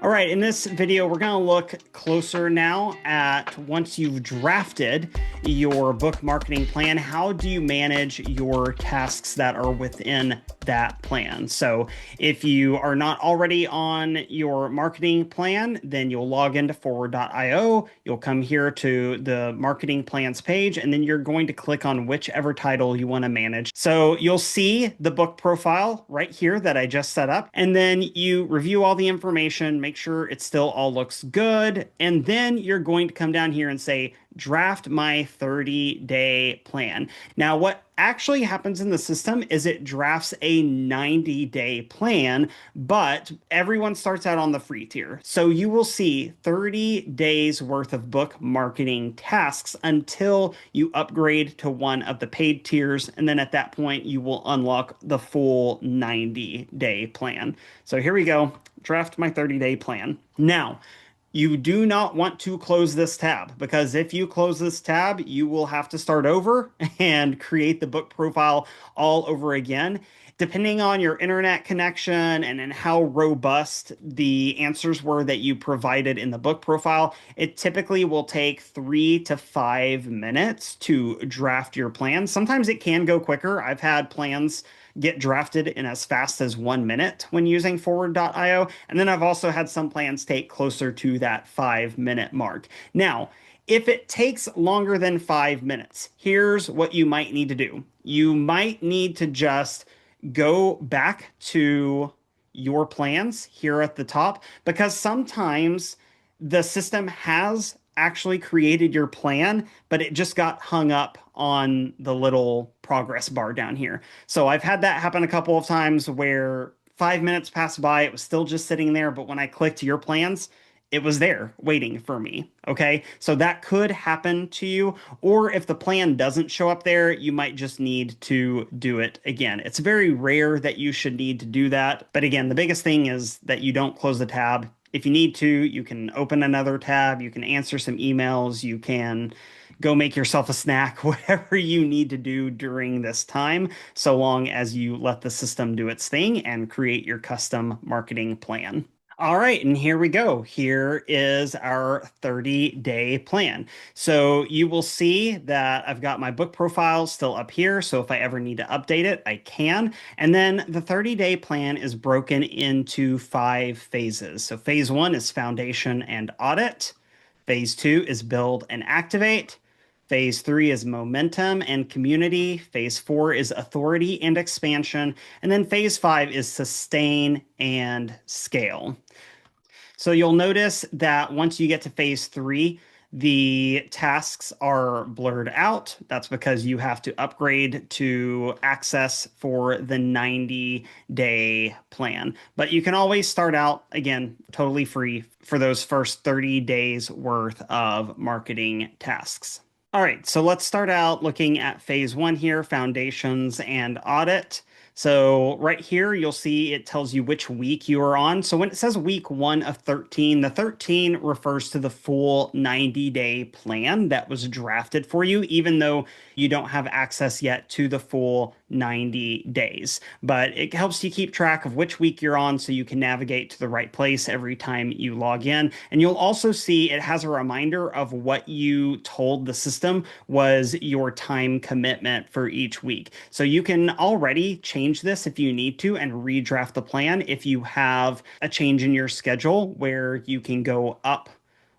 All right, in this video, we're going to look closer now at once you've drafted your book marketing plan, how do you manage your tasks that are within that plan? So if you are not already on your marketing plan, then you'll log into forward.io. You'll come here to the marketing plans page, and then you're going to click on whichever title you want to manage. So you'll see the book profile right here that I just set up, and then you review all the information, make sure it still all looks good, and then you're going to come down here and say, draft my 30-day plan. Now, what actually happens in the system is it drafts a 90-day plan, but everyone starts out on the free tier. So you will see 30 days worth of book marketing tasks until you upgrade to one of the paid tiers. And then at that point, you will unlock the full 90-day plan. So here we go. Draft my 30-day plan. Now, you do not want to close this tab because if you close this tab, you will have to start over and create the book profile all over again. Depending on your internet connection and in how robust the answers were that you provided in the book profile, it typically will take 3 to 5 minutes to draft your plan. Sometimes it can go quicker. I've had plans get drafted in as fast as 1 minute when using forward.io. And then I've also had some plans take closer to that 5 minute mark. Now, if it takes longer than 5 minutes, here's what you might need to do. You might need to just go back to your plans here at the top because sometimes the system has actually created your plan, but it just got hung up on the little progress bar down here. So I've had that happen a couple of times where 5 minutes passed by, it was still just sitting there, but when I clicked your plans, it was there waiting for me. Okay. So that could happen to you. Or if the plan doesn't show up there, you might just need to do it again. It's very rare that you should need to do that. But again, the biggest thing is that you don't close the tab. If you need to, you can open another tab, you can answer some emails, you can go make yourself a snack, whatever you need to do during this time, so long as you let the system do its thing and create your custom marketing plan. All right, and here we go. Here is our 30-day plan. So you will see that I've got my book profile still up here. So if I ever need to update it, I can. And then the 30-day plan is broken into 5 phases. So phase 1 is foundation and audit. Phase 2 is build and activate. Phase 3 is momentum and community. Phase 4 is authority and expansion. And then phase 5 is sustain and scale. So you'll notice that once you get to phase 3, the tasks are blurred out. That's because you have to upgrade to access for the 90-day plan. But you can always start out, again, totally free for those first 30 days worth of marketing tasks. All right, so let's start out looking at phase 1 here, foundations and audit. So right here, you'll see it tells you which week you are on. So when it says week 1 of 13, the 13 refers to the full 90-day plan that was drafted for you, even though you don't have access yet to the full 90 days. But it helps you keep track of which week you're on so you can navigate to the right place every time you log in. And you'll also see it has a reminder of what you told the system was your time commitment for each week. So you can already change this if you need to and redraft the plan if you have a change in your schedule where you can go up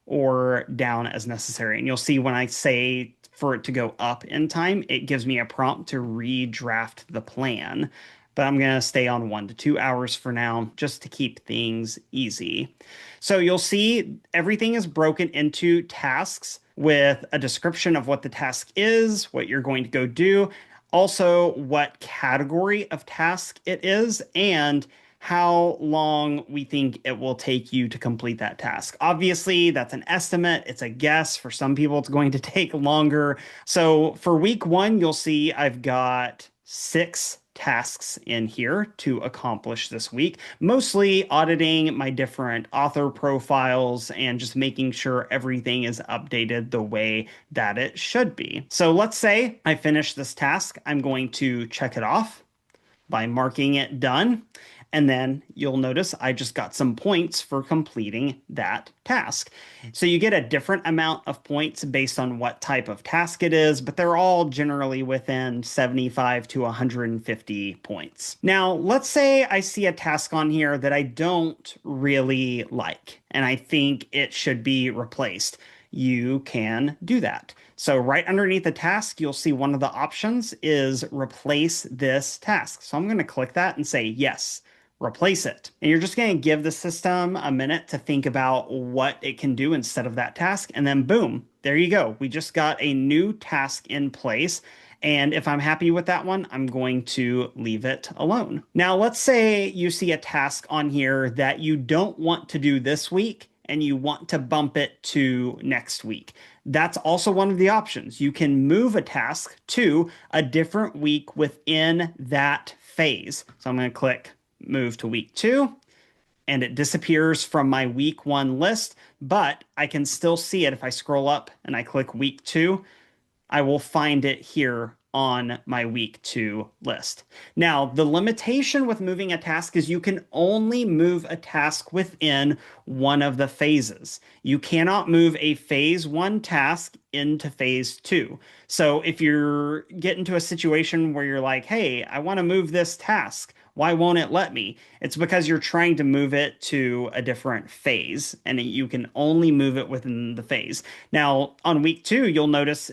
or down as necessary. And you'll see when I say for it to go up in time, it gives me a prompt to redraft the plan. But I'm going to stay on 1 to 2 hours for now just to keep things easy. So you'll see everything is broken into tasks with a description of what the task is, what you're going to go do, also what category of task it is, and how long we think it will take you to complete that task. Obviously, that's an estimate. It's a guess. For some people, it's going to take longer. So for week 1, you'll see I've got 6 tasks in here to accomplish this week, mostly auditing my different author profiles and just making sure everything is updated the way that it should be. So let's say I finish this task. I'm going to check it off by marking it done. And then you'll notice I just got some points for completing that task. So you get a different amount of points based on what type of task it is, but they're all generally within 75 to 150 points. Now, let's say I see a task on here that I don't really like, and I think it should be replaced. You can do that. So right underneath the task, you'll see one of the options is replace this task. So I'm going to click that and say yes, replace it. And you're just going to give the system a minute to think about what it can do instead of that task. And then boom, there you go. We just got a new task in place. And if I'm happy with that one, I'm going to leave it alone. Now, let's say you see a task on here that you don't want to do this week and you want to bump it to next week. That's also one of the options. You can move a task to a different week within that phase. So I'm going to click move to week 2, and it disappears from my week 1 list, but I can still see it if I scroll up and I click week 2. I will find it here on my week 2 list. Now, the limitation with moving a task is you can only move a task within one of the phases. You cannot move a phase 1 task into phase 2. So if you're getting to a situation where you're like, hey, I want to move this task, why won't it let me? It's because you're trying to move it to a different phase, and you can only move it within the phase. Now, on week 2, you'll notice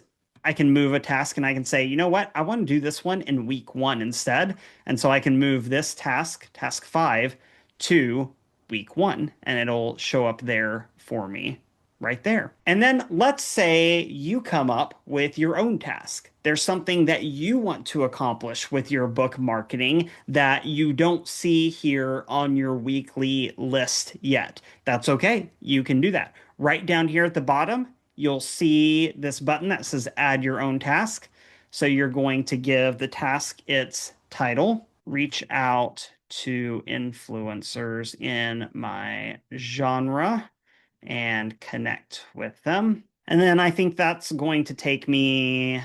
I can move a task and I can say, you know what? I want to do this one in week 1 instead. And so I can move this task, task 5, to week 1, and it'll show up there for me right there. And then let's say you come up with your own task. There's something that you want to accomplish with your book marketing that you don't see here on your weekly list yet. That's okay. You can do that. Right down here at the bottom, you'll see this button that says add your own task. So you're going to give the task its title, reach out to influencers in my genre and connect with them. And then I think that's going to take me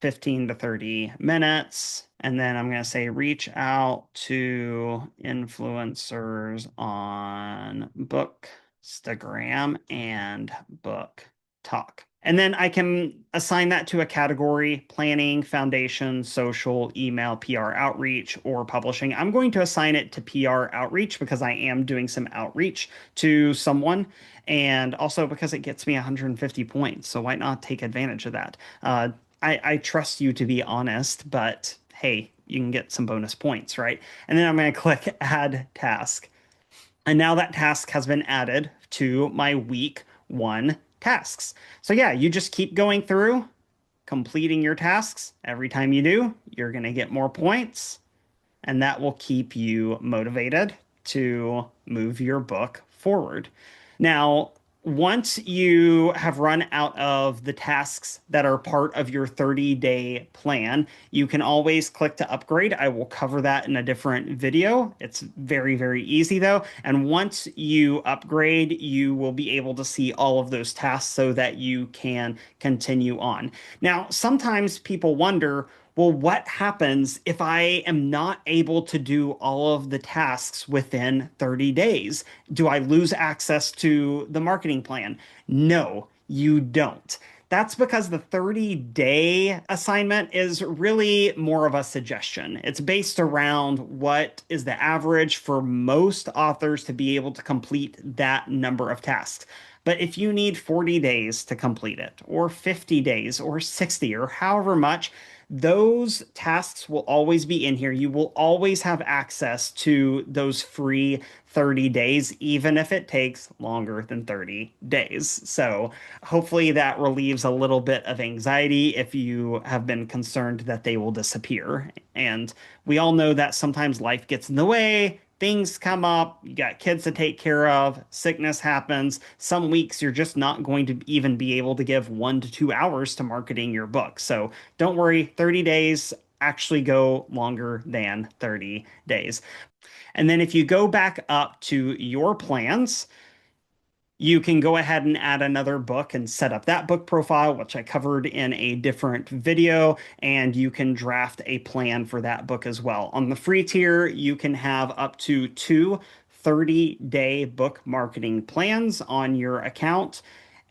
15 to 30 minutes. And then I'm going to say reach out to influencers on Bookstagram and Book Talk. And then I can assign that to a category: planning, foundation, social, email, PR outreach, or publishing. I'm going to assign it to PR outreach because I am doing some outreach to someone, and also because it gets me 150 points. So why not take advantage of that? I trust you to be honest, but hey, you can get some bonus points, right? And then I'm going to click add task. And now that task has been added to my week 1 tasks. So yeah, you just keep going through, completing your tasks. Every time you do, you're going to get more points, and that will keep you motivated to move your book forward. Now, once you have run out of the tasks that are part of your 30-day plan, you can always click to upgrade. I will cover that in a different video. It's very, very easy though. And once you upgrade, you will be able to see all of those tasks so that you can continue on. Now, sometimes people wonder, well, what happens if I am not able to do all of the tasks within 30 days? Do I lose access to the marketing plan? No, you don't. That's because the 30-day assignment is really more of a suggestion. It's based around what is the average for most authors to be able to complete that number of tasks. But if you need 40 days to complete it, or 50 days, or 60, or however much, those tasks will always be in here. You will always have access to those free 30 days, even if it takes longer than 30 days. So hopefully that relieves a little bit of anxiety if you have been concerned that they will disappear. And we all know that sometimes life gets in the way. Things come up, you got kids to take care of, sickness happens. Some weeks you're just not going to even be able to give 1 to 2 hours to marketing your book. So don't worry, 30 days actually go longer than 30 days. And then if you go back up to your plans, You can go ahead and add another book and set up that book profile, which I covered in a different video, and you can draft a plan for that book as well. On the free tier, you can have up to two 30-day book marketing plans on your account.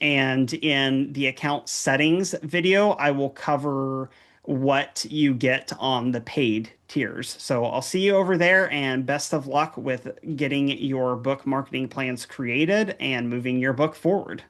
And in the account settings video, I will cover what you get on the paid tiers. So I'll see you over there, and best of luck with getting your book marketing plans created and moving your book forward.